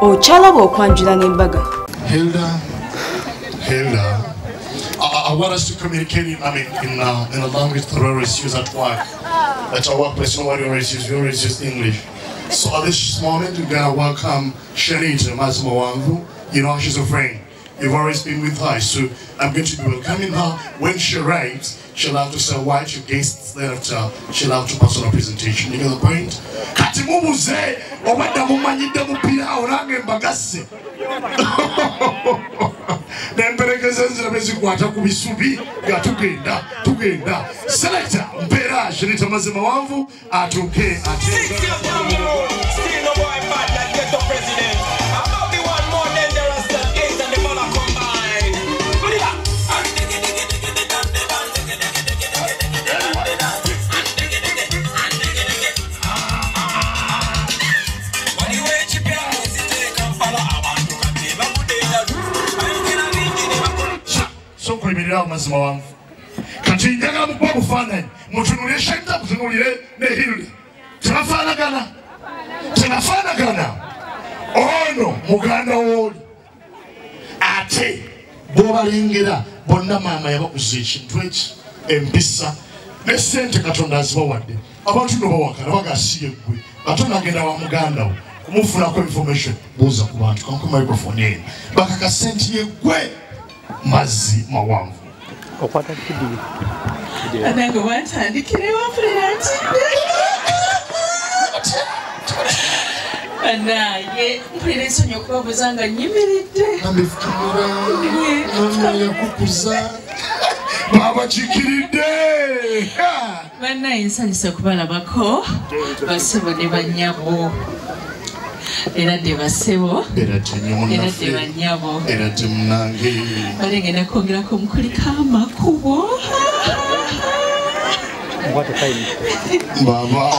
Ochalaba okwanjula n'embaga. Hilda, I want us to communicate in a language that we always use at work. At our workplace, nobody always use English. So at this moment, we're gonna welcome Shanita Mazimawangu. You know, she's a friend. You've always been with her, so I'm going to be welcoming her. When she arrives, she'll have to say why to guests. Thereafter, she'll have to pass on a presentation. You get the point? Katimubuze, obada mumanyide mupira orange mbagase. Nempelekeza nzira bezikwata ku bisubi ga tugenda. Selector Mpera Shanita Mazimawangu atuke ate. Mazimawangu kati njagala mukwa bufaananyi mutunulire Shanita mutunulire ne Hilda tebafaanagana ono muganda w'oli ate bw'obalengera bonna maama yabaguza ekintu eki empisa ne ssente Katonda azibawadde abantu no bawakana bagasiye ggwe Katonda agenda wa muganda wo kumufunako information buuza ku bantu kanku microphone eno bakaka ssente yeggwe Mazimawangu okwata kidi anange watandikire wafulirati anaye mpulira ensonyi okubabuuza nga nyimiridde yakukuza babakikiridde bannaye nsanyusa okubalabako basebo ne bannyabo era de basebo era de bannyabo era de munange balengenda kwongerako omukulika amakubo baba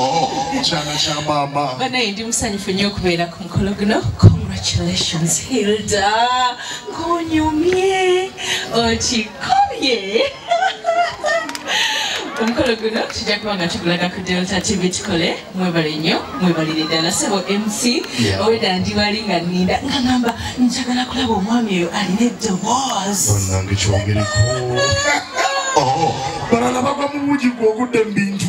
kyana kya maama bannaye ndi musanyufu nnyo okubeera ku mukolo guno. Congratulations Hilda, ng'onyumye okikomye. Omukolo guno tujja kuba nga tugulaga ku Delta TV tukole mwebale nnyo mwebalire ddala sebo MC owedda ndi wali nga nninda nga ngamba njagala kulaba omwami oyo alina eddoboozi bannange kyongereko balala bagwa mu buugi gw'ogudde mu bintu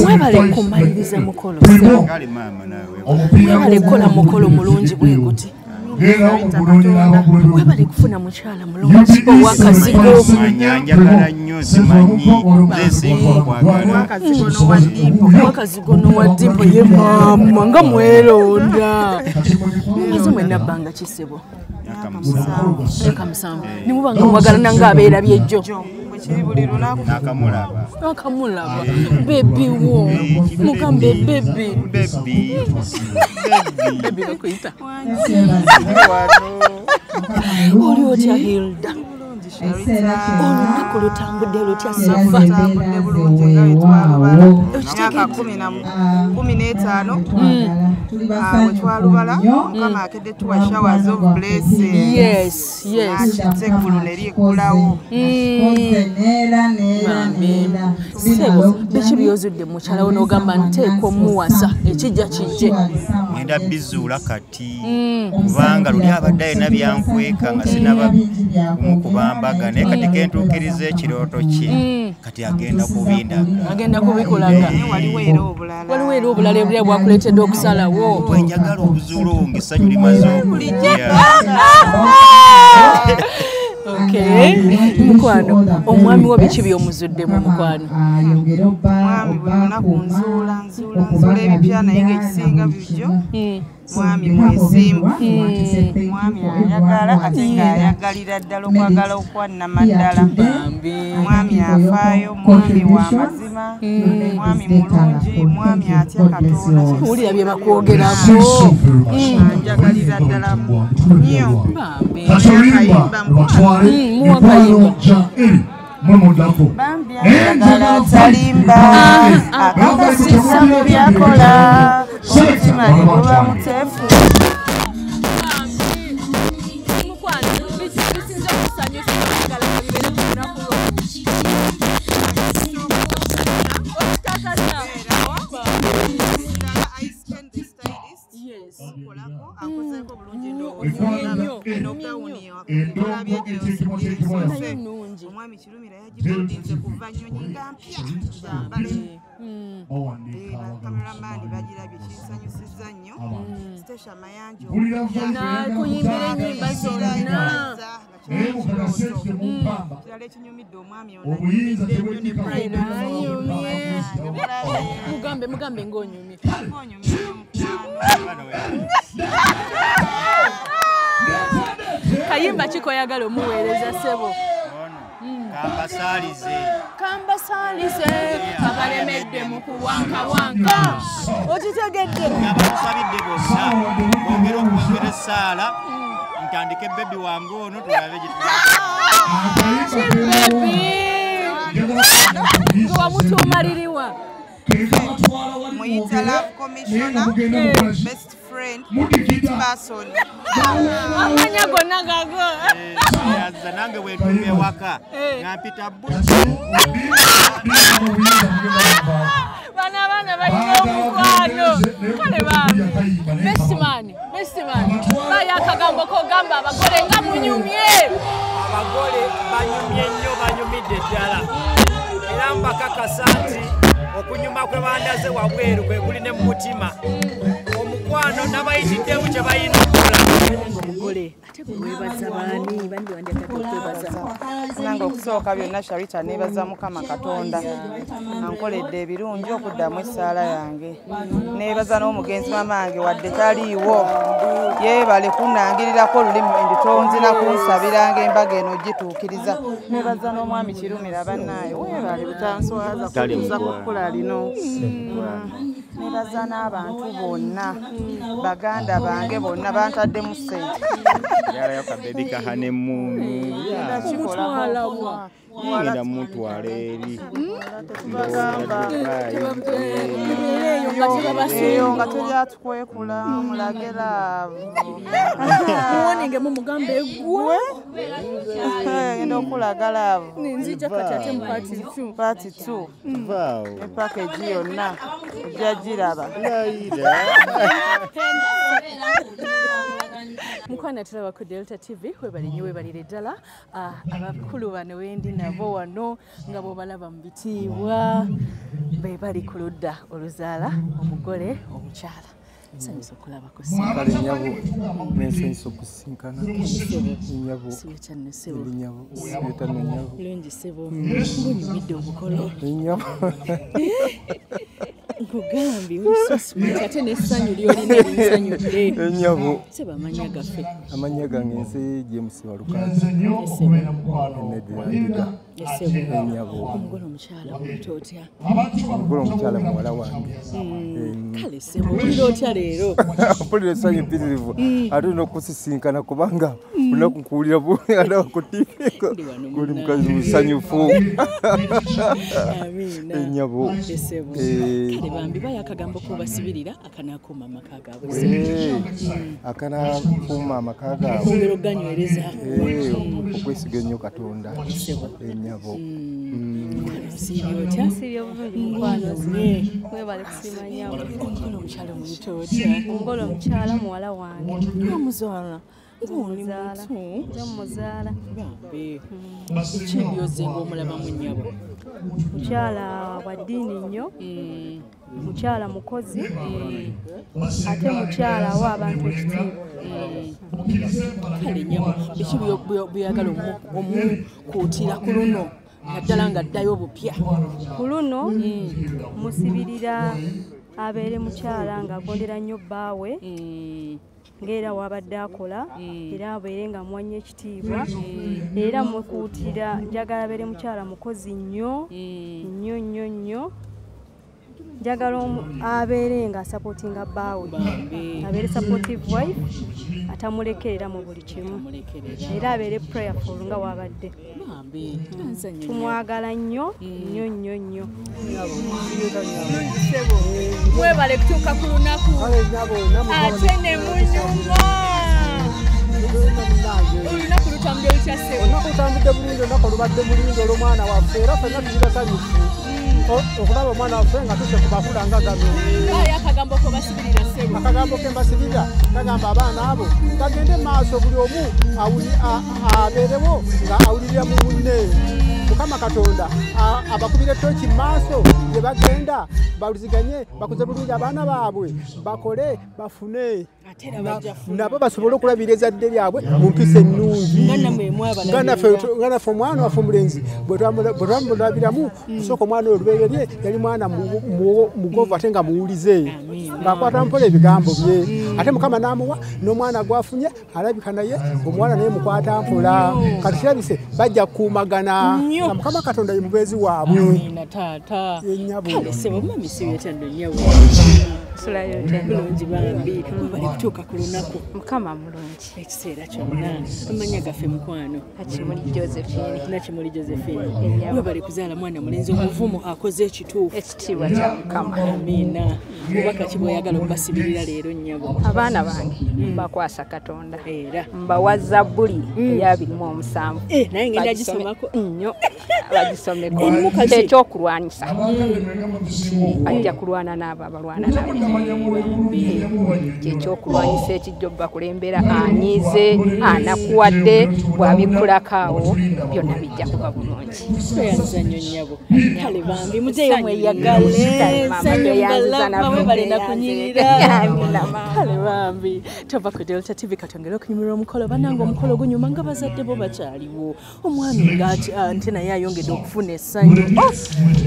Mwebale kumaliriza mukolo mwebale kukola mukolo mulungi bwe guti mwebale kufuna mukyala mulungi wakazigono wa Dimpo ye maama nga mwelonda mwezi mwenabbanga kisebo ekamusanvu nimubanga mwagalana ng'abeera byejjo nakamulaba bebi wo mukambe bebi bakuyita oli otya Hilda olunaku lutambudde lutya Sifa myaka 15 wetwalubala mukama akedde tuwa showers of blessing yes sekulu nerikulawo sebo biki byozudde mukyalawo n'ogamba nteeka omuwasa ekijja kijje ngenda bizuula kati kubanga luli abadde alina byankweka nga sinaba kumukubambaga naye kati kentuukiriza ekirooto kye kati agenda kubindaga agenda kubikulaga waliwo era obulala ebulya bwakuleetedde okusalawo bwe njagala obuzuula obwo ng'essanyu limaze okujja. mukwano omwami wo biki by'omuzuddemu mukwano? mwami buli lunaku nzuula ebipya naye ng'ekisinga bijjo mwami mwesimbu mwami ayagala ate ng'ayagalira ddala okwagala okwannamaddala mwami afaayo mwami wa mazima mwami mulungi mwami atya Katonda owulira bye bakwogerako anjagalira ddala nnyo bambi ayagala talimba akakasisa mu byakola omutima ne guba muteefu. Omwami Kirumira yagibuulize kuva nnyonyi nga mpya kameramani bagirabye kinsanyusizza nnyo Stesha Mayanja kuyimbira ennyimba zonna kirala ekinyumidde omwami mugambe ng'onyumye kayimba kikoyagala omuweereza ssebo kambasaalize abalemedde mu kuwankawanka okitegedde abatusabidde bonna bongera okwongera essaala ntandike bebi wange ono tulabe gye wamutuumaliriwa Muyita Love Commissioner, best friend, person. Amanya gonna gago. Yazza nange wetume waka. Ngampita buti. Bana bayino mukwano. Kale bambi. Best man. Baya kagambo ko gamba abagole nga munyumye. Abagole banyumye nnyo banyumidde ddala. Era mbakakasa nti okunyuma kwe bandaze wabweru kwe kuli ne mu mutima omukwano n'abayitiddemu kye balina okukola omugole ate bwebaza baani bandi wandiyakakwebaza nange okusooka byonna Sharita neebaza Mukama Katonda ankoledde ebirungi okuddamu essaala yange neebaza n'omugenzi mamange wadde taliiwo yeebale kunnangirirako olulimi enditonzi nakunsabiranga embaga eno gituukiriza neebaza n'omwami Kirumira bannaaye weebale butanswaza kutuuza ku kkula lino neebaza n'abantu bonna baganda bange bonna bantaddemu ssente yalayo kabebi kahanemuunu ngenda mutwala eri eyo nga telyatukwekula mulage laavu muwoningemu mugambe egwe genda okulaga laavu nzija kati ate mu paati 2 ne package yonna ojja giraba mukwana tulaba ku Delta TV webali nnyo webalire ddala abakulu bano wendi nabo wano nga bw'obalaba mu bitiibwa be bali ku ludda oluzaala omugole omukyala nsanyusa okulabako kale nnyabo n'ensanyusa okusinkana nnyabo lungi ssebo ng'onyumidde obukolo nnyabo nkugambye olisosumati ate n'essanyu lyolina erinsanyudde ennyabo seba amanya gaffe amanya gange nsi James Walukazi Enedirandiga ennyabo omugole omukyala omuntu otya omugole omukyala muwala wange kale sebo owulira otya leero mpulira essanyu mpitirivu ate olina okusisinkana kubanga olunaku nkuwulira buana ku TV guli mukazi musanyufu ennyabo esebo kale bambi bayo akagambo kobasibirira akanakuuma amaka gaabwe akanakuuma amaka gaabwe ongera oganywereza okwesiga ennyo Katonda ennyabo Nsibye obulungi mukwano zi. Webale kusiima nnyo. Omukono omukyala muyita otya? Omugole omukyala muwala wange. Omuzaala. Muzaala. Muzaala. Ekibyoze ng'omulabamu nnyabo. Mukyala wa ddiini nnyo. Mukyala mukozi. Ate mukyala awa abantu ekitiibwa. Kale nnyabo biki byagala omukuutira ku luno naddala ng'addayo bupya? Ku luno musibirira abeere mukyala ng'agondera nnyo bbaawe ng'era wabadde akola era abeere nga mwanya ekitiibwa era mukuutira njagala abeere mukyala mukozi nnyo nnyo nnyo nnyo njagala abeere nga asapootinga bbaawe abeere supportive wife atamulekerera mu buli kimu era abeere prayerful nga wabadde tumwagala nnyo nnyo nnyo nnyo. Mwebale kutuuka ku lunaku ate ne munyuma olunaku lutambudde lutya ssebo? Olunaku lutambudde bulungi, olunaku lubadde bulungi olw'omwana waffe era ffenna tugira sanyufu okulaba omwana waffe nga tuse ku bakula nga gano. Kale akagambo ko basibirira ssebo? Akagambo ke mbasibirira kagamba abaana abo bagende mu maaso buli omu abeerewo nga awulirira mu munne. Mukama Katonda abakubire toki mu maaso gye bagenda baluziganye bakuze bulungi abaana baabwe bakole bafune nabo basobole okulabira ezzadde lyabwe mu mpisa ennungi nga naffe omwana waffe omulenzi bwe twamulabiramu kusooka omwana oyo olubeererye yali mwana mugovu ate nga muwulize ng'akwata mpola ebigambo bye ate Mukama n'amuwa n'omwana gwafunye alabika naye omuwala naye mukwata mpola kati kirabise bajja kukuumagana nga Mukama Katonda ye mubeezi waabwe. Amina taata. Kale ssebo mumamisibye etya nno nnyabo? Nsulayo ntya? Bulungi bambi. Bali kutuuka ku lunaku. Mukama mulungi. Ekiseera kyonna. Amanya gaffe mukwano. Nakimuli Josephine. Nakimuli Josephine. Bwe bali kuzaala mwana mulenzi omuvumu akoze ekituufu. Ekitiibwa kya Mukama. Amina. Mubaka ki bw'oyagala okubasibirira leero nnyabo? Abaana bange bakwasa Katonda. Era. Mbawa Zabbuli eya 27. Naye ngenda gisomako nnyo. Bagisomeko. Ekyokulwanyisa. Ajja kulwana n'abo abalwana nabo. Ekyokulwanyisa ekijja bakulembera anyize anakuwadde bw'abikulako awo byonna bijja kuba bulungi. Tweyanziza nnyo nnyabo. Kale bambi muzeeyo mweyagale. Mama balina kunyirira. Kale bambi tova ku Delta TV katongera okunyumirwa omukolo bannange omukolo gunyuma nga bazadde bo bakyaliwo. Omwami ate naye ayongedde okufuna essanyu.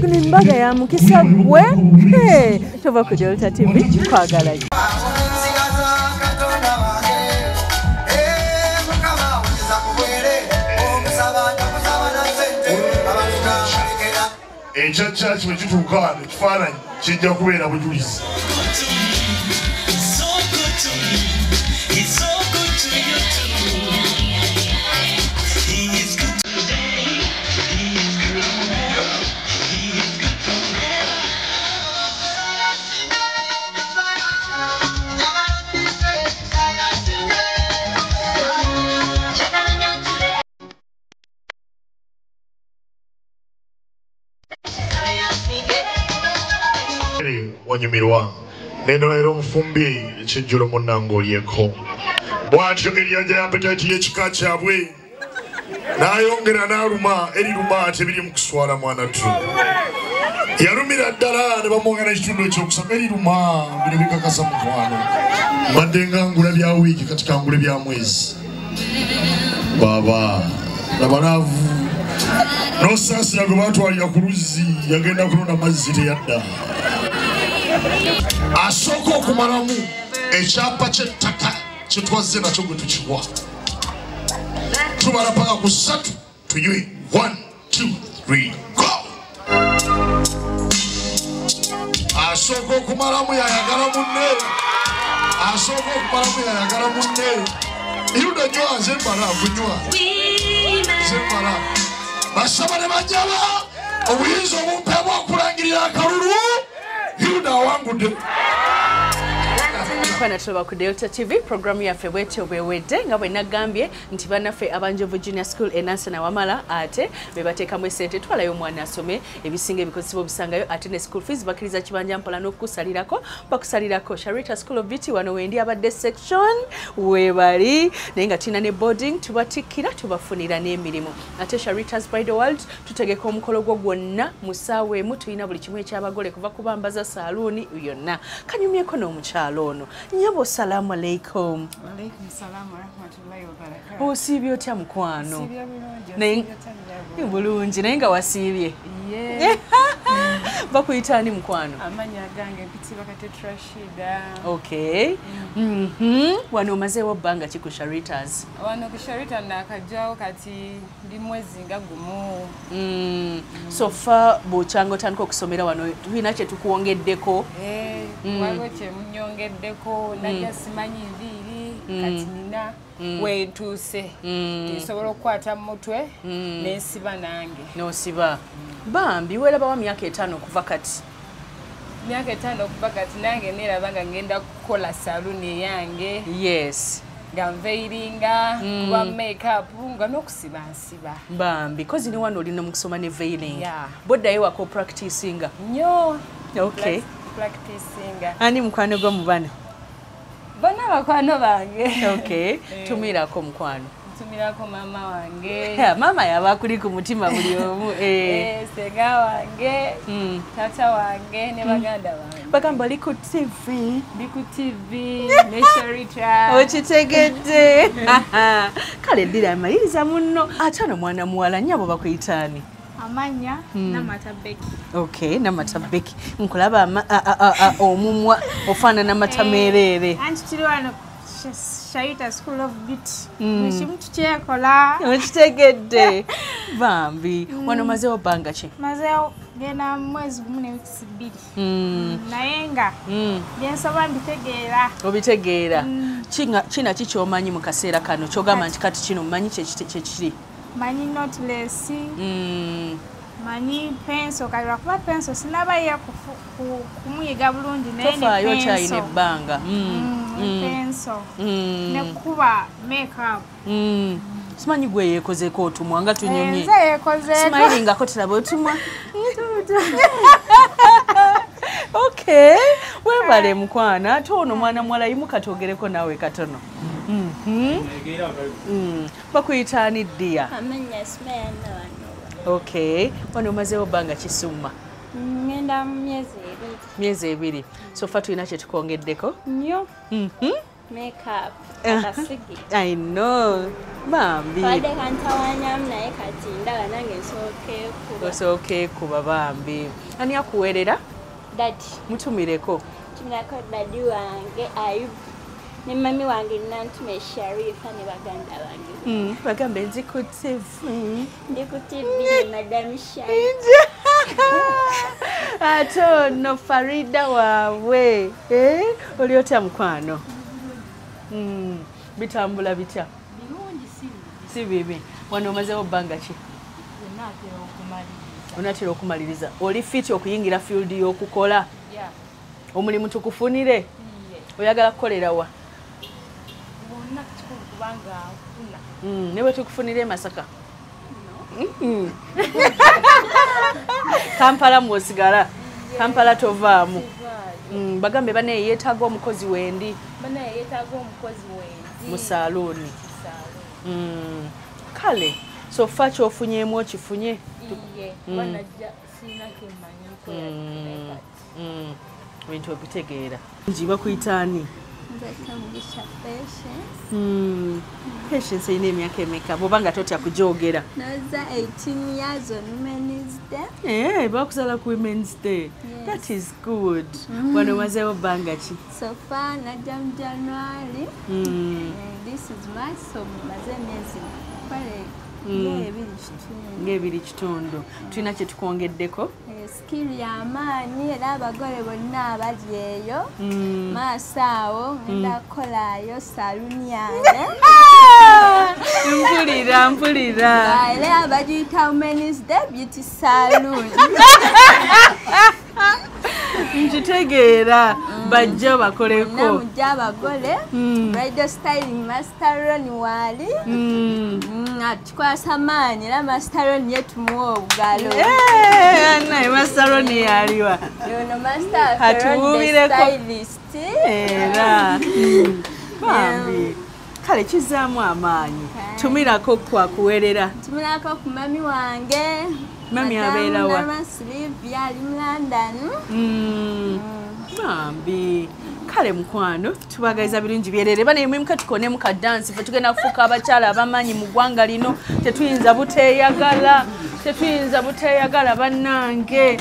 Guno embaga ya mukisa gwe. Tova ku Delta TV kwagala nnyo. Ekya church bwe kituuka ekifaananyi kijja kubeera bujulizi. Wanyumirwa neno era omufumbi ekijjulo munnange olyeko bw'atyo eryanja yapetati y'ekika kyabwe n'ayongera n'aluma eriruma tebiri mu kuswala mwanattu yalumira ddala ne bamwongera ekitundu ekyokusaba eriruma bino bikakasa mukwano mbadde nga ngula bya wiiki kati kangule bya mwezi baba nabalaavu n'osaasira gwe baatwalira ku luzzi yagenda kunona mazzi teyadda asooka okumalamu ekyapa ky'ettaka kye twazze nakyo gwe tukiwa tubala paka ku 3 tunywe 1 2 3 go asooka okumalamu yayagala munne asooka okumalamu yayagala munne iruda nywa nze mbala kunywa nze mbala basaba ne bajjaba obuyinza obumpeebwa okulangirira akalulu Yuda wangu de Mukwana tuloba ku Delta TV programu yaffe bwetyo bwewedde nga bwe nagambye nti bannaffe abanjovu junior school enansa na wamala ate bebateekamu essente twalayo omwana asome ebisinga ebikozesebwa obisangayo ate ne school fees bakkiriza kibanja mpola n'okukusalirako bakusalirako Sharita School of Beauty wano wendi abadde section webali naye nga tulina ne boarding tubatikkira tubafunira n'emirimu ate Sharita's Bridal World tutegeka omukolo gwo gwonna mu ssaawa emu tulina buli kimu ekyabagole kuva kubambaza saluuni yonna kanyumyeko n'omukyalo ono nyabo salamu alaikum. Alaikum salam wa rahmatullahi wa barakatuh. Osiibye otya mukwano? Osiibye bulungi. Bulungi naye nga wasiibye. Yeah. Bakuyita ani mukwano? Amanya gange mpitibwa Katete Rashida. Okay. Wano omazeewo bbanga ki ku Sharitas? Wano ku Sharita nakajjawo kati ndi mwezi nga gumu. So far bw'okyanga otandika okusomera wano tulina kye tukuwongeddeko? Waliwo kye munyongeddeko najja simanyi nviiri kati nina weetuuse nsobola okukwata mu mutwe n'ensiba nange. N'osiba. Bambi weerabawo myaka 5 okuva kati? Myaka 5 okuva kati nange neeraba nga ngenda kukola saluuni eyange. Yes. Nga nveiringa kuba make-up nga n'okusiba nsiba. Bambi kozi ne wano olina mu kusoma ne veiling. Yeah. Boddayo wako practicinga? Nnyo. Okay. Practicinga. Ani mukwano gwo mu bano? Bonna bakwano bange. Okay. Tumirako mukwano. Tumirako mama wange. Mama yaba kuli ku mutima buli omu. Sega wange. Tata wange ne baganda wange. Bagamba liku TV. Liku TV. Ne Sharita. Okitegedde. Kale ddira amaliriza munno. Ate no mwana muwala nnyabo bakuyitaani? Amanya Namata Becky. Okay, Namata Becky. Nkulaba omumwa ofaanana matameerere. Anti tuli wano Sharita School of Beauty. Mwishimu tukyekola. Okitegedde. Bambi. Wano mazeewo bbanga ki? Mazeewo genda mwezi gumu ne wiiki 2. Naye nga byensobola mbitegeera. Obitegeera. Kina ki ky'omanyi mu kaseera kano ky'ogamba nti kati kino mmanyi kyekiri? Manyi notless. Manyi pencil kalira kuba pencil sinabaye kumuyiga bulungi naye ne pencil. Tofaayo kyayina ebbanga. Pencil. Ne kuba make-up. Simanyi gwe yeekozeeko otumwa nga tunyumye. Nze yeekozeeko. Simanyingako tulaba otumwa. Okay. Webale mukwana ate ono mwana muwala yimuka twogereko naawe katono. Bakuyitaani ddiya? Amanya Smaya Nawano. Okay. Wano omazeewo bbanga kisumma? Ngenda myezi 2. So far tulina kye tukwongeddeko? Nnyo. Make-up. Akasigi. I know. Bambi. Fadde kantawanyamu naye kati ndaba nange nsooke kuba bambi. Ani akuweerera? Daddy. Mutumireko? Tumirako daddy wange Ayubu. Ne mami wange nantuma Sharifa ne baganda bange. Bagambe nzi ku TV. Ndi ku TV ne Madam Sharifa. Ate no Farida waabwe. Oli otya mukwano? Bitambula bitya? Birungi si bibi. Wano omazeewo bbanga ki? Onatera okumaliriza. Oli fit okuyingira field y'okukola? Omulimu tukufunire? Oyagala kukolera wa? Ne bwe tukufunire Masaka? Kampala mw'osigala? Kampala tovaamu? Bagambe bane yeetaaga omukozi wendi? Bane yeetaaga omukozi wendi. Mu saluuni? Kale, so far ky'ofunyeemu okifunye? Wanajja siina kemanyi bintu obitegeera. Njiba kuyitaani? Mugisha Patience. Patience erina emyaka emeka bw'oba nga totya kugyogera? Naza 18 years on Women's Day. Bakuzala ku Women's Day. That is good. Wano omazeewo bbanga ki? So far najja mu January. This is my so maze emyezi ng'ebiri kitundu. Tulina kye tukwongeddeko? Skill y'amaanyi era abagole bonna abali eyo maaso awo ngenda kukolayo saluuni yange. Mpulira. Era abagiyita Women's Day Beauty Saloon. Nkitegeera. bajja bakoleko mujja abagole bridal styling master Ron wali atukwasa maanyi era master Ron yetumuwa obugalo naye master Ron yaliwa yono master Ron the stylist era bambi kale kizaamu amaanyi tumirako kwakuwerera tumirako ku mami wange mami abeera wa Sylvia ali mu London bambi kale mukwano tubagaiza birungi byerere bane mwimuka tukone mu kadansi fe tugenda kufuka abakyala abamanyi mu ggwanga lino tetuyinza buteyagala bannange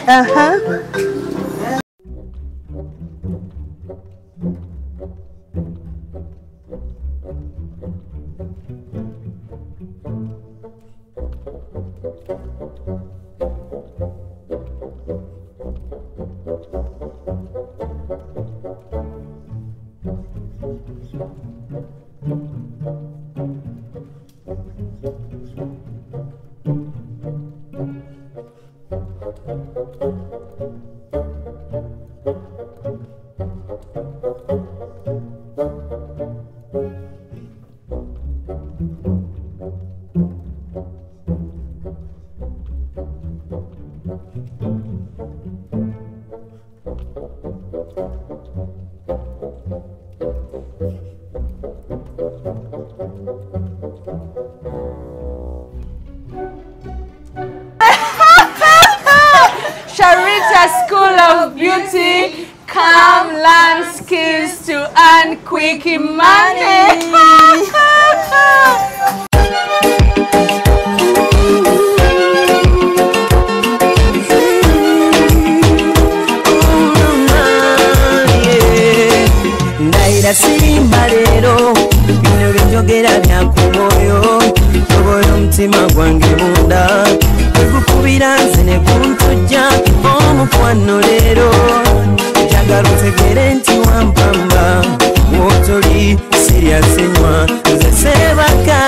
Sharita School of Beauty, come learn skills to earn quick money. Ndaira sirimba lero bino binjogera byakumoyo toboyo omutima gwange munda ekukubira nze ne kuntujja omukwano leero njagala otegere nti wampamba wotoli siryasenywa nze sebaka